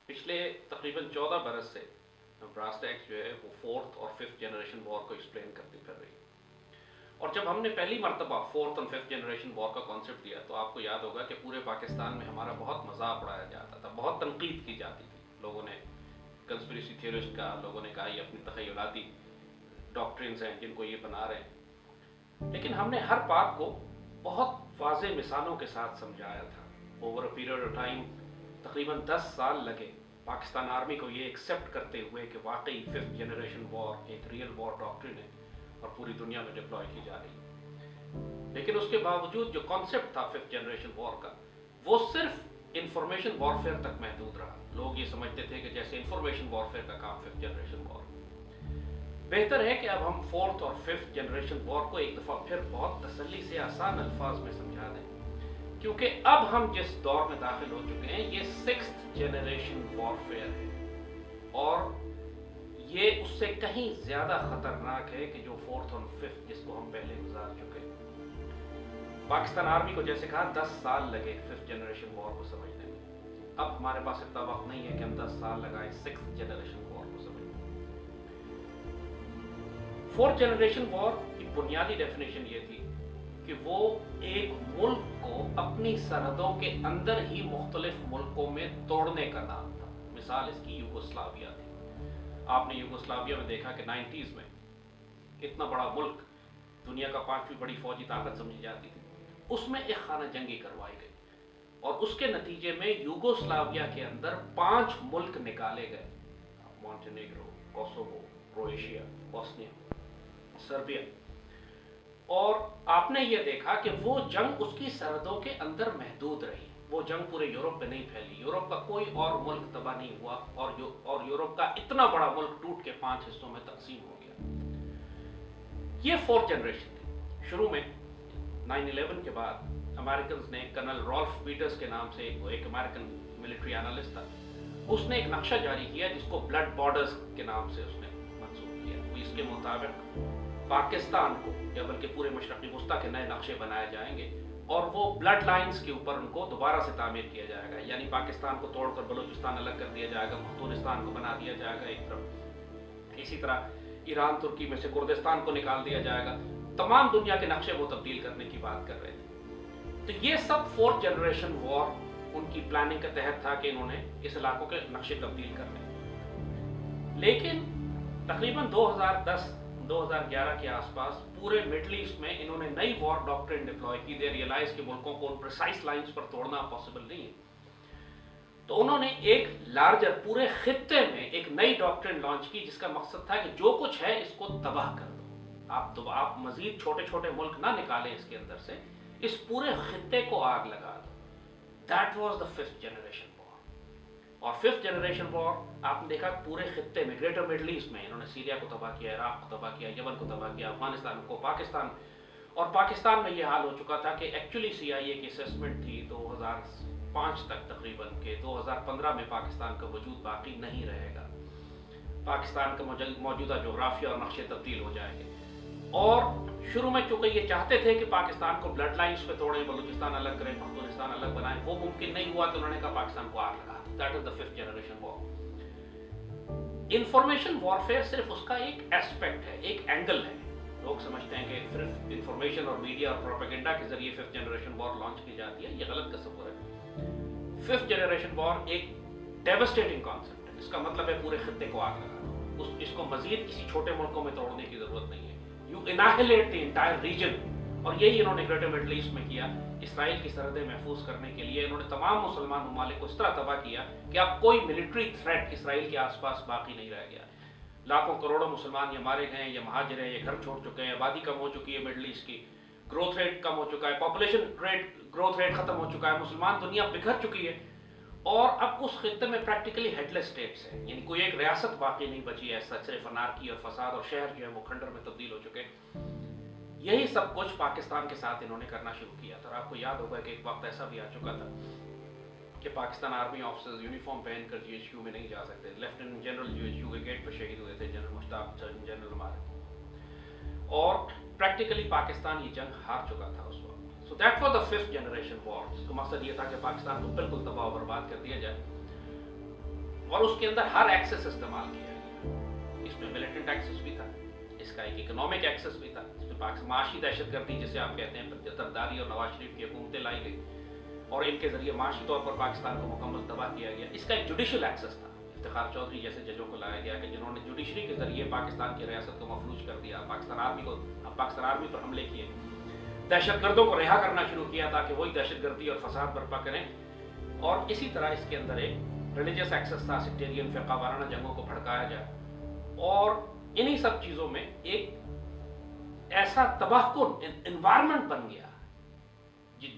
पिछले तकरीबन 14 बरस से ब्रास टैक्स जो है वो फोर्थ और फिफ्थ जनरेशन वॉर को एक्सप्लेन करती फिर रही है। और जब हमने पहली मरतबा फोर्थ और फिफ्थ जनरेशन वॉर का कॉन्सेप्ट दिया तो आपको याद होगा कि पूरे पाकिस्तान में हमारा बहुत मजाक उड़ाया जाता था, बहुत तनकीद की जाती थी। लोगों ने कंस्पिरेसी थियोरिस्ट का, लोगों ने कहा ये अपनी तखयलाती डॉक्ट्रिन्स हैं जिनको ये बना रहे हैं, लेकिन हमने हर बात को बहुत वाज़े मिसालों के साथ समझाया था। Over a period of time तकरीबन 10 साल लगे पाकिस्तान आर्मी को ये एक्सेप्ट करते हुए कि वाकई फिफ्थ जनरेशन वॉर एक रियल वॉर डॉक्ट्रिन है और पूरी दुनिया में डिप्लॉय की जा रही है। लेकिन उसके बावजूद जो कॉन्सेप्ट था फिफ्थ जनरेशन वॉर का, वो सिर्फ इंफॉर्मेशन वॉरफेयर तक महदूद रहा। लोग ये समझते थे कि जैसे इंफॉर्मेशन वॉरफेयर का काम फिफ्थ जनरेशन वॉर। बेहतर है कि अब हम फोर्थ और फिफ्थ जनरेशन वॉर को एक दफ़ा फिर बहुत तसल्ली से आसान अल्फाज में समझा दें, क्योंकि अब हम जिस दौर में दाखिल हो चुके हैं ये सिक्स्थ जनरेशन वॉरफेयर है और ये उससे कहीं ज़्यादा ख़तरनाक है कि जो फोर्थ और फिफ्थ जिसको हम पहले गुजार चुके हैं। पाकिस्तान आर्मी को जैसे कहा 10 साल लगे फिफ्थ जनरेशन वॉर को समझने में। अब हमारे पास इतना वक्त नहीं है कि हम 10 साल लगाए सिक्स्थ जनरेशन वॉर को समझने में। फोर्थ जनरेशन वॉर की बुनियादी डेफिनेशन ये थी कि वो एक मुल्क को अपनी सरहदों के अंदर ही मुख्तलिफ मुल्कों में तोड़ने का नाम था। मिसाल इसकी यूगोस्लाविया थी। आपने यूगोस्लाविया में देखा कि 90s में इतना बड़ा मुल्क, दुनिया का 5वीं बड़ी फौजी ताकत समझी जाती थी, उसमें एक खाना जंगी करवाई गई और उसके नतीजे में यूगोस्लाविया के अंदर 5 मुल्क निकाले गए। Montenegro, Kosovo, Croatia, Bosnia, Serbia. और आपने ये देखा कि वो जंग उसकी सरहदों के अंदर महदूद रही। वो जंग पूरे यूरोप में नहीं फैली। यूरोप का कोई और मुल्क तबाह नहीं हुआ और यूरोप का इतना बड़ा मुल्क टूट के 5 हिस्सों में तकसीम हो गया। ये फोर्थ जनरेशन थी। शुरू में 9/11 के बाद अमेरिकन ने कर्नल रॉल्फ पीटर्स के नाम से एक अमेरिकन मिलिट्री एनालिस्ट था, उसने एक नक्शा जारी किया जिसको ब्लड बॉर्डर्स के नाम से उसने मंसूब किया। इसके मुताबिक पाकिस्तान को या बल्कि पूरे मशरक़ी वस्ता के नए नक्शे बनाए जाएंगे और वो ब्लड लाइंस के ऊपर उनको दोबारा से तामीर किया जाएगा। यानी पाकिस्तान को तोड़कर बलूचिस्तान अलग कर दिया जाएगा, मख्तूनिस्तान को बना दिया जाएगा एक तरफ। इसी तरह ईरान तुर्की में से कुर्दिस्तान को निकाल दिया जाएगा। तमाम दुनिया के नक्शे वो तब्दील करने की बात कर रहे थे। तो ये सब फोर्थ जनरेशन वॉर उनकी प्लानिंग के तहत था कि इन्होंने इस इलाकों के नक्शे तब्दील करने। लेकिन तकरीबन 2010-2011 के आसपास पूरे मिडल ईस्ट में इन्होंने नई वॉर डॉक्ट्रिन डिप्लॉय की। दे रियलाइज कि मुल्कों को उन प्रिसाइज लाइंस पर तोड़ना पॉसिबल नहीं है। तो उन्होंने एक लार्जर पूरे खित्ते में एक नई डॉक्ट्रिन लॉन्च की जिसका मकसद था कि जो कुछ है इसको तबाह कर दो। आप मजीद छोटे छोटे मुल्क ना निकालें इसके अंदर से, इस पूरे खित्ते को आग लगा दो। That was the fifth generation war. और फिफ्थ जनरेशन वॉर आपने देखा पूरे खित्ते में, ग्रेटर मिडल ईस्ट में इन्होंने सीरिया को तबाह किया, इराक को तबाह किया, यमन को तबाह किया, अफगानिस्तान को, पाकिस्तान। और पाकिस्तान में यह हाल हो चुका था कि एक्चुअली CIA की असेसमेंट थी 2005 तक तकरीबन के 2015 में पाकिस्तान का वजूद बाकी नहीं रहेगा। पाकिस्तान का मौजूदा जोग्राफिया और नक्शे तब्दील हो जाएंगे। और शुरू में चूंकि ये चाहते थे कि पाकिस्तान को ब्लड लाइंस पे तोड़ें, बलूचिस्तान अलग करें, मख्तूनिस्तान अलग बनाएं, वो मुमकिन नहीं हुआ तो उन्होंने कहा पाकिस्तान को आग लगा। That is the fifth generation war. Information warfare सिर्फ उसका एक एस्पेक्ट है, एक एंगल है। लोग समझते हैं कि सिर्फ इंफॉर्मेशन और मीडिया और प्रोपेगेंडा के जरिए फिफ्थ जनरेशन वॉर लॉन्च की जाती है। ये गलत तस्वुर है। फिफ्थ जनरेशन वॉर एक डेवास्टेटिंग कॉन्सेप्ट है। इसका मतलब है पूरे खित्ते को आग लगाना। इसको मजीद किसी छोटे मुल्कों में तोड़ने की जरूरत नहीं है। You annihilate the entire region. और यही इन्होंने ग्रेटर मिडल ईस्ट में किया। इसराइल की सरहदें महफूज करने के लिए इन्होंने तमाम मुसलमान ममालिक को इस तरह तबाह किया कि अब कोई मिलिट्री थ्रेट इसराइल के आसपास बाकी नहीं रह गया। लाखों करोड़ों मुसलमान या मारे गए, या महाजिर हैं, या घर छोड़ चुके हैं, आबादी कम हो चुकी है मिडल ईस्ट की, ग्रोथ रेट कम हो चुका है, पॉपुलेशन ग्रोथ रेट खत्म हो चुका है, मुसलमान दुनिया बिखर चुकी है। और अब उस खित्ते में प्रैक्टिकली हेडलेस स्टेट्स हैं, यानी कोई एक रियासत बाकी नहीं बची है। सिर्फ अनारकी और फसाद, और शहर जो है वो खंडर में तब्दील हो चुके। यही सब कुछ पाकिस्तान के साथ इन्होंने करना शुरू किया था। और आपको याद होगा कि एक वक्त ऐसा भी आ चुका था कि पाकिस्तान आर्मी ऑफिसर्स यूनिफॉर्म पहनकर GHQ में नहीं जा सकते। लेफ्टिनेंट जनरल GHQ के गेट पर शहीद हुए थे, जनरल मुश्ताक, जनरल हमारे। और प्रैक्टिकली पाकिस्तान ये जंग हार चुका था उस वक्त। So that was the fifth generation war, जिसका मकसद ये था कि पाकिस्तान को बिल्कुल तबाह बर्बाद कर दिया जाए। और उसके अंदर हर एक्सेस इस्तेमाल किया गया। इसमें मिलिटेंट एक्सेस भी था, इसका एक इकोनॉमिक एक्सेस भी था, इसमें माशी दहशतगर्दी जिसे आप कहते हैं, जरदारी और नवाज शरीफ की हुकूमतें लाई गई और इनके जरिए माशी तौर पर पाकिस्तान को मुकम्मल तबाह किया गया। इसका एक जुडिशल एक्सेस था, इफ्तिखार चौधरी जैसे जजों को लाया गया कि जिन्होंने जुडिशरी के जरिए पाकिस्तान की रियासत को मफलूज कर दिया, पाकिस्तान आर्मी पर हमले किए, दहशतगर्दों को रिहा करना शुरू किया ताकि वही दहशतगर्दी और फसाद बर्पा करें। और इसी तरह इसके अंदर एक रिलीजियस एक्सेस था, सेक्टेरियन फ़िरका वाराना जंगों को भड़काया जाए। और इन्हीं सब चीज़ों में एक ऐसा तबाहकुन एनवायरनमेंट बन गया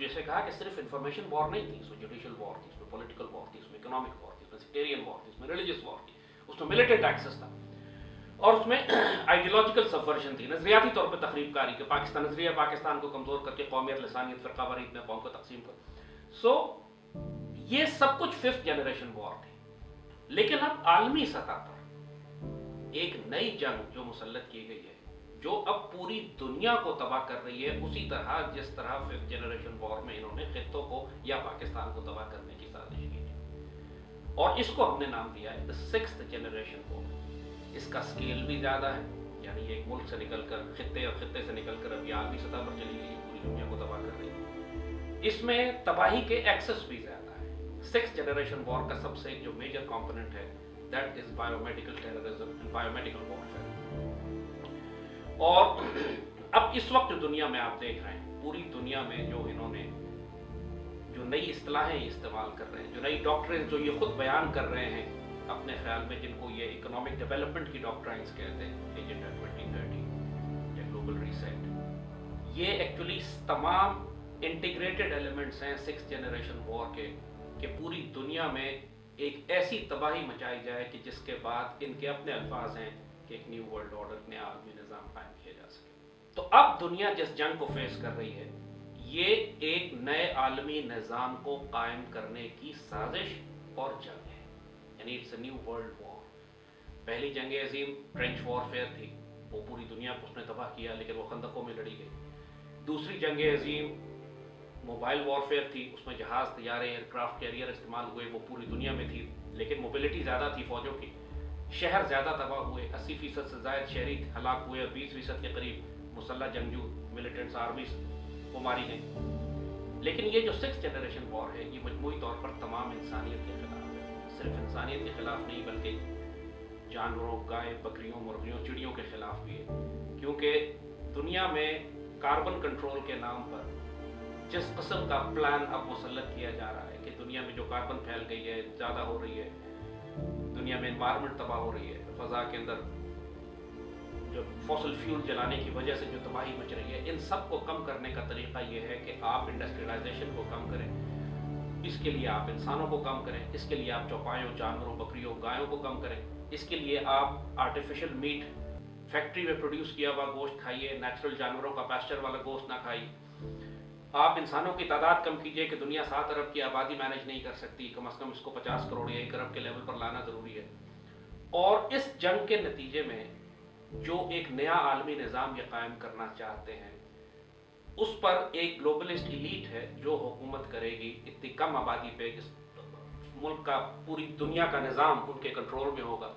जैसे कहा कि सिर्फ इंफॉर्मेशन वॉर नहीं थी, इसमें जुडिशियल वॉर थी, इसमें पॉलिटिकल वॉर थी, इसमें इकोनॉमिक वॉर थी, इसमें सेक्टेरियन वॉर थी, इसमें रिलीजियस वॉर थी, उसमें मिलिटेंट एक्सेस था और उसमें आइडियोलॉजिकल सबवर्जन थी, नजरियाती तौर पर तखरीबकारी के नजरिया पाकिस्तान को कमजोर करके कौमियत, लसानियत, फ़िरकावारीत में कौम को तकसीम कर। सो ये सब कुछ फिफ्थ जनरेशन वॉर थी। लेकिन अब आलमी सतह पर एक नई जंग जो मुसल्लत की गई है, जो अब पूरी दुनिया को तबाह कर रही है, उसी तरह जिस तरह फिफ्थ जनरेशन वॉर में इन्होंने खित्तों को या पाकिस्तान को तबाह करने की साजिश की थी। और इसको हमने नाम दिया है द सिक्स्थ जनरेशन वॉर। इसका स्केल भी ज़्यादा है, यानी एक मुल्क से निकलकर खित्ते और खित्ते से निकलकर अब ये आलमी सतह पर चली गई, पूरी दुनिया को तबाह कर रही है। इसमें तबाही के एक्सेस भी ज़्यादा है। सिक्स्थ जनरेशन वॉर का सबसे जो मेजर कॉम्पोनेंट है that is biomedical terrorism and biomedical warfare. और अब इस वक्त दुनिया में आप देख रहे हैं, पूरी दुनिया में जो इन्होंने जो नई इस्तिलाहें इस्तेमाल कर रहे हैं, जो नई डॉक्ट्रिन जो ये खुद बयान कर रहे हैं अपने ख्याल में, जिनको ये इकोनॉमिक डेवलपमेंट की डॉक्ट्राइंस कहते हैं, एजेंडा 2030 या ग्लोबल रीसेट, ये एक्चुअली तमाम इंटीग्रेटेड एलिमेंट्स हैं सिक्स जनरेशन वॉर के, कि पूरी दुनिया में एक ऐसी तबाही मचाई जाए कि जिसके बाद इनके अपने अल्फाज हैं कि एक न्यू वर्ल्ड ऑर्डर, नया आलमी निज़ाम कायम किया जा सके। तो अब दुनिया जिस जंग को फेस कर रही है, ये एक नए आलमी निज़ाम को कायम करने की साजिश और जंग है, यानी it's a new world war. पहली जंग अजीम ट्रेंच वॉरफेयर थी, वो पूरी दुनिया को उसने तबाह किया, लेकिन वो खंदकों में लड़ी गई। दूसरी जंग अजीम मोबाइल वॉरफेयर थी, उसमें जहाज़, तैयारे, एयरक्राफ्ट कैरियर इस्तेमाल हुए, वो पूरी दुनिया में थी, लेकिन मोबिलिटी ज़्यादा थी फौजों की, शहर ज़्यादा तबाह हुए, 80% से ज़ायद शहरी हलाक हुए और 20% के करीब मुसल्ला जंगजू मिलिटेंट्स आर्मीज को मारी गई। लेकिन ये जो सिक्स जनरेशन वॉर है, ये मजमूई तौर पर तमाम इंसानियत के खिलाफ है। सिर्फ इंसानियत के खिलाफ नहीं, बल्कि जानवरों, गाय, बकरियों, मुर्गियों, चिड़ियों के खिलाफ भी है। क्योंकि दुनिया में कार्बन कंट्रोल के नाम पर जिस किस्म का प्लान अब मुसल्लत किया जा रहा है कि दुनिया में जो कार्बन फैल गई है, ज़्यादा हो रही है, दुनिया में एनवायरनमेंट तबाह हो रही है, फ़ज़ा के अंदर जो फॉसिल फ्यूल जलाने की वजह से जो तबाही मच रही है, इन सब को कम करने का तरीका ये है कि आप इंडस्ट्रियलाइजेशन को कम करें, इसके लिए आप इंसानों को कम करें, इसके लिए आप चौपायों, जानवरों, बकरियों, गायों को कम करें, इसके लिए आप आर्टिफिशियल मीट, फैक्ट्री में प्रोड्यूस किया हुआ गोश्त खाइए, नेचुरल जानवरों का पैस्चर वाला गोश्त ना खाइए। आप इंसानों की तादाद कम कीजिए कि दुनिया 7 अरब की आबादी मैनेज नहीं कर सकती, कम से कम इसको 50 करोड़ या 1 अरब के लेवल पर लाना ज़रूरी है। और इस जंग के नतीजे में जो एक नया आलमी निज़ाम ये कायम करना चाहते हैं, उस पर एक ग्लोबलिस्ट इलीट है जो हुकूमत करेगी इतनी कम आबादी पे, इस मुल्क का, पूरी दुनिया का निज़ाम उनके कंट्रोल में होगा।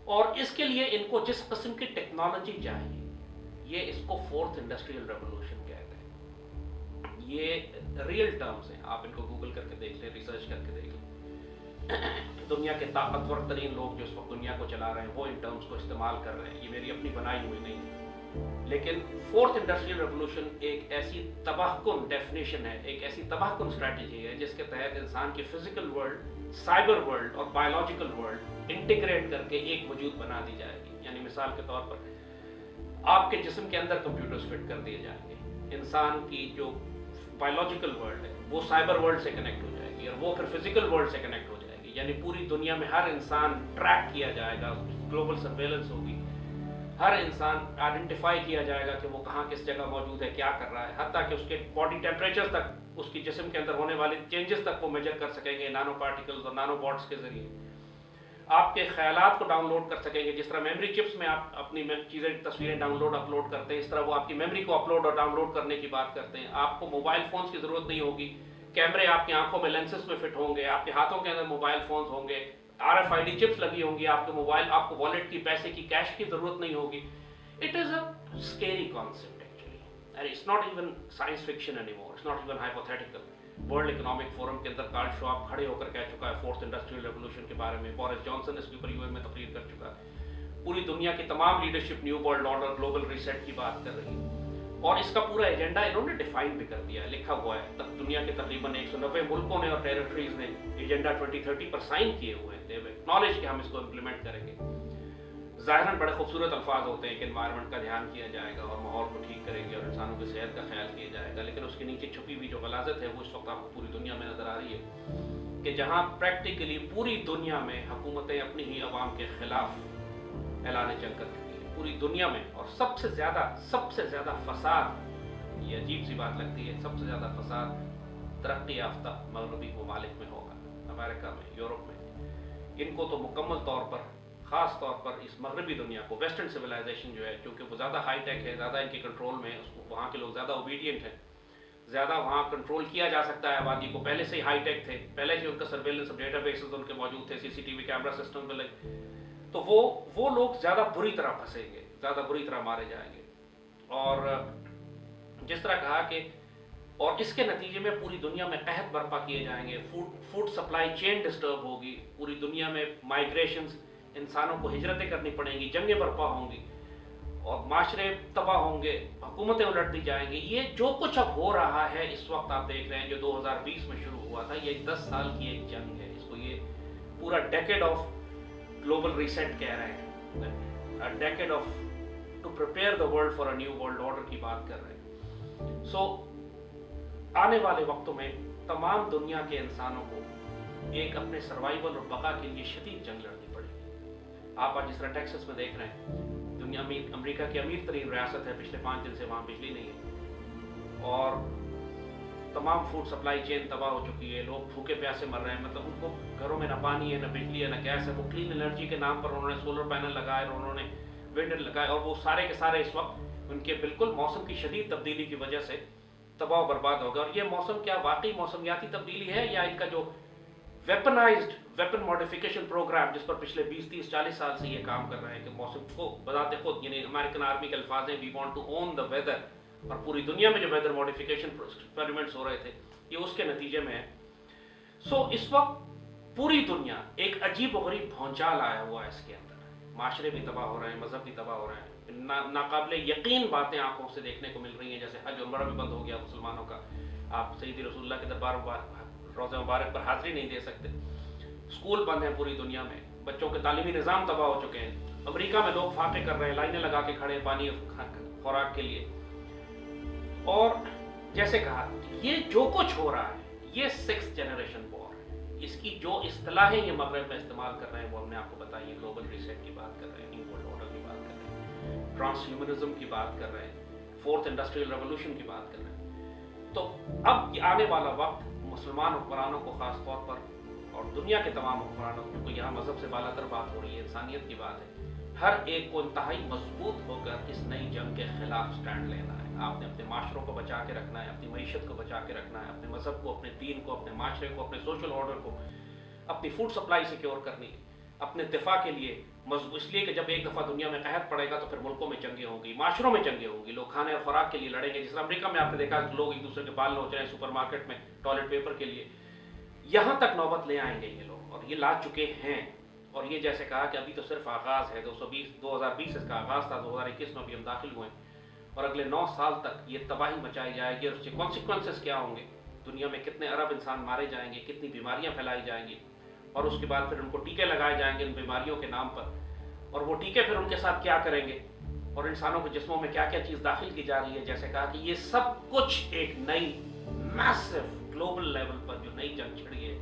और इसके लिए इनको जिस किस्म की टेक्नोलॉजी चाहिए, ये इसको फोर्थ इंडस्ट्रियल रेवोल्यूशन कहते हैं। ये रियल टर्म्स हैं, आप इनको गूगल करके देख लें, रिसर्च करके देख लें। दुनिया के ताकतवर तरीन लोग जो इस वक्त दुनिया को चला रहे हैं, वो इन टर्म्स को इस्तेमाल कर रहे हैं, ये मेरी अपनी बनाई हुई नहीं है। लेकिन फोर्थ इंडस्ट्रियल रेवोल्यूशन एक ऐसी तबाहकुन डेफिनेशन है, एक ऐसी तबाहकुन स्ट्रैटेजी है जिसके तहत इंसान की फिजिकल वर्ल्ड, साइबर वर्ल्ड और बायोलॉजिकल वर्ल्ड इंटीग्रेट करके एक वजूद बना दी जाएगी। यानी मिसाल के तौर पर आपके जिस्म के अंदर कंप्यूटर्स फिट कर दिए जाएंगे, इंसान की जो बायोलॉजिकल वर्ल्ड है वो साइबर वर्ल्ड से कनेक्ट हो जाएगी और वो फिर फिजिकल वर्ल्ड से कनेक्ट हो जाएगी। यानी पूरी दुनिया में हर इंसान ट्रैक किया जाएगा, ग्लोबल सर्वेलेंस होगी, हर इंसान आइडेंटिफाई किया जाएगा कि वो कहाँ किस जगह मौजूद है, क्या कर रहा है, हत्ता कि उसके बॉडी टेम्परेचर तक, उसकी जिस्म के अंदर होने वाले चेंजेस तक वो मेजर कर सकेंगे नानो पार्टिकल्स और नानो बॉट्स के जरिए। आपके ख्यालात को डाउनलोड कर सकेंगे, जिस तरह मेमोरी चिप्स में आप अपनी चीज़ें, तस्वीरें डाउनलोड अपलोड करते हैं, इस तरह वो आपकी मेमोरी को अपलोड और डाउनलोड करने की बात करते हैं। आपको मोबाइल फ़ोन्स की ज़रूरत नहीं होगी कैमरे आपकी आंखों में लेंसेस में फिट होंगे, आपके हाथों के अंदर मोबाइल फोन्स होंगे, RFID चिप्स लगी होंगी आपके मोबाइल, आपको वॉलेट की, पैसे की, कैश की जरूरत नहीं होगी. It is a scary concept actually, and it's not even science fiction anymore, it's not even hypothetical. World economic forum के अंदर कार्ल श्वाब खड़े होकर कह चुका है फोर्थ इंडस्ट्रियल रेवोल्यूशन के बारे में. बोरिस जॉनसन इसके ऊपर UN में तकरीर कर चुका है. पूरी दुनिया की तमाम leadership new world order, global reset की बात कर रही है, और इसका पूरा एजेंडा इन्होंने डिफाइन भी कर दिया है, लिखा हुआ है. तब दुनिया के तकरीबन 190 मुल्कों ने और टेरिटरीज ने एजेंडा 2030 पर साइन किए हुए हैं. नॉलेज के हम इसको इम्प्लीमेंट करेंगे. ज़ाहिरन बड़े खूबसूरत अल्फाज होते हैं कि एनवायरनमेंट का ध्यान किया जाएगा और माहौल को ठीक करेंगे और इंसानों की सेहत का ख्याल किया जाएगा, लेकिन उसके नीचे छुपी हुई जो गलाजत है वो इस वक्त आपको पूरी दुनिया में नजर आ रही है कि जहाँ प्रैक्टिकली पूरी दुनिया में हुकूमतें अपनी ही अवाम के खिलाफ ऐलान जंग कर चुकी है पूरी दुनिया में. और सबसे ज्यादा फसाद, ये अजीब सी बात लगती है, सबसे ज्यादा फसाद तरक्की याफ्ता मगरबी ममालिक में होगा, अमेरिका में, यूरोप में. इनको तो मुकम्मल तौर पर, ख़ास तौर पर इस मगरबी दुनिया को, वेस्टर्न सिविलाइजेशन जो है, क्योंकि वो ज़्यादा हाई टेक है, ज़्यादा इनके कंट्रोल में है, उसको वहाँ के लोग ज़्यादा ओबीडियंट हैं, ज़्यादा वहाँ कंट्रोल किया जा सकता है आबादी को. पहले से ही हाई टेक थे, पहले से उनका सर्वेलेंस डेटा बेसिस उनके मौजूद थे, CCTV कैमरा सिस्टम में लगे, तो वो लोग ज़्यादा बुरी तरह फंसेंगे, ज़्यादा बुरी तरह मारे जाएंगे. और जिस तरह कहा कि और इसके नतीजे में पूरी दुनिया में कहत बर्पा किए जाएंगे, फूड सप्लाई चेन डिस्टर्ब होगी, पूरी दुनिया में माइग्रेशंस, इंसानों को हिजरतें करनी पड़ेंगी, जंगें बर्पा होंगी और माशरे तबाह होंगे, हुकूमतें उलट दी जाएंगी. ये जो कुछ अब हो रहा है इस वक्त आप देख रहे हैं, जो 2020 में शुरू हुआ था, ये 10 साल की एक जंग है. इसको ये पूरा डेकेड ऑफ ग्लोबल रीसेट कह रहे हैं, decade of to prepare the world for a new world order की बात कर रहे हैं. सो आने वाले वक्तों में तमाम दुनिया के इंसानों को एक अपने सर्वाइवल और बका के लिए शदीद जंग लड़नी पड़ेगी. आप आज जिस तरह टेक्सास में देख रहे हैं, दुनिया में अमेरिका की अमीर तरीन रियासत है, पिछले 5 दिन से वहाँ बिजली नहीं है और तमाम फूड सप्लाई चेन तबाह हो चुकी है. लोग भूखे प्यासे मर रहे हैं, मतलब उनको घरों में ना पानी है, ना बिजली है, ना गैस है. वो क्लीन एनर्जी के नाम पर उन्होंने सोलर पैनल लगाए और उन्होंने विंड लगाए, और वो सारे के सारे इस वक्त उनके बिल्कुल मौसम की शदीद तब्दीली की वजह से तबाह बर्बाद होगा. और ये मौसम क्या वाकई मौसमियाती तब्दीली है या इनका जो वेपन मॉडिफिकेशन प्रोग्राम जिस पर पिछले 20, 30, 40 साल से ये काम कर रहे हैं कि मौसम को बताते खुद, यानी अमेरिकन आर्मी के अल्फाज हैं, we want to own the weather, और पूरी दुनिया में जो वेदर मॉडिफिकेशन एक्सपेरिमेंट्स हो रहे थे ये उसके नतीजे में है. सो इस वक्त पूरी दुनिया एक अजीब व गरीब भौचाल आया हुआ है इसके अंदर. माशरे भी तबाह हो रहे हैं, मजहब भी तबाह हो रहे हैं, नाकाबिले यकीन बातें आंखों से देखने को मिल रही हैं, जैसे हज उम्रा भी बंद हो गया मुसलमानों का. आप सईद रसूलुल्लाह के दरबार रोज़े मुबारक पर हाजिरी नहीं दे सकते. स्कूल बंद हैं पूरी दुनिया में, बच्चों के तालीमी निज़ाम तबाह हो चुके हैं. अमेरिका में लोग फाके कर रहे हैं, लाइनें लगा के खड़े पानी खुराक के लिए. और जैसे कहा, ये जो कुछ हो रहा है ये 6th जनरेशन वॉर है. इसकी जो इस्तिलाहें ये मगरब में इस्तेमाल कर रहे हैं वो हमने आपको बताई है. ग्लोबल रीसेट की बात कर रहे हैं, न्यू वर्ल्ड ऑर्डर की बात कर रहे हैं, ट्रांसह्यूमनिज्म की बात कर रहे हैं, फोर्थ इंडस्ट्रियल रेवोल्यूशन की बात कर रहे हैं. तो अब आने वाला वक्त मुसलमान हुक्मरानों को खास तौर पर और दुनिया के तमाम हुक्मरानों को, क्योंकि यहाँ मजहब से बालातर बात हो रही है, इंसानियत की बात है, हर एक को इंतहाई मजबूत होकर इस नई जंग के खिलाफ स्टैंड लेना है. आपने अपने माशरों को बचा के रखना है, अपनी मईशत को बचा के रखना है, अपने मजहब को, अपने दीन को, अपने माशरे को, अपने सोशल ऑर्डर को, अपनी फूड सप्लाई सिक्योर करनी है, अपने दिफा के लिए मजबूत. इसलिए कि जब एक दफ़ा दुनिया में कहत पड़ेगा तो फिर मुल्कों में जंगें होंगी, माशरों में जंगें होंगी, लोग खाने और खुराक के लिए लड़ेंगे. जिस अमेरिका में आपने देखा लोग एक दूसरे के बाल नोच रहे हैं सुपर मार्केट में टॉयलेट पेपर के लिए. यहाँ तक नौबत ले आएंगे ये लोग, और ये ला चुके हैं. और ये जैसे कहा कि अभी तो सिर्फ आगाज़ है, 2020 इसका आगाज़ था, 2021 में अभी हम दाखिल हुए, और अगले 9 साल तक ये तबाही मचाई जाएगी. और उसके कॉन्सिक्वेंसेस क्या होंगे, दुनिया में कितने अरब इंसान मारे जाएंगे, कितनी बीमारियां फैलाई जाएंगी, और उसके बाद फिर उनको टीके लगाए जाएंगे इन बीमारियों के नाम पर, और वो टीके फिर उनके साथ क्या करेंगे, और इंसानों के जिस्मों में क्या क्या चीज़ दाखिल की जा रही है. जैसे कहा कि ये सब कुछ एक नई मैसिव ग्लोबल लेवल पर जो नई जंग छिड़ी है,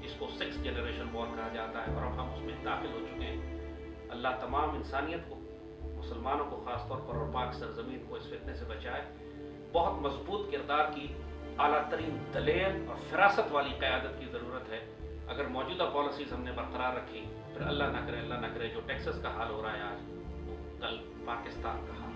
जिसको 6th जनरेशन वॉर कहा जाता है, और अब हम उसमें दाखिल हो चुके हैं. अल्लाह तमाम इंसानियत को, मुसलमानों को खास तौर पर और पाक सरजमीन को इस फितने से बचाए. बहुत मजबूत किरदार की, आला तरीन दलेर और फिरासत वाली क़यादत की ज़रूरत है. अगर मौजूदा पॉलिसीज़ हमने बरकरार रखी, फिर अल्लाह न करे जो टेक्सास का हाल हो रहा है आज, कल पाकिस्तान का हाल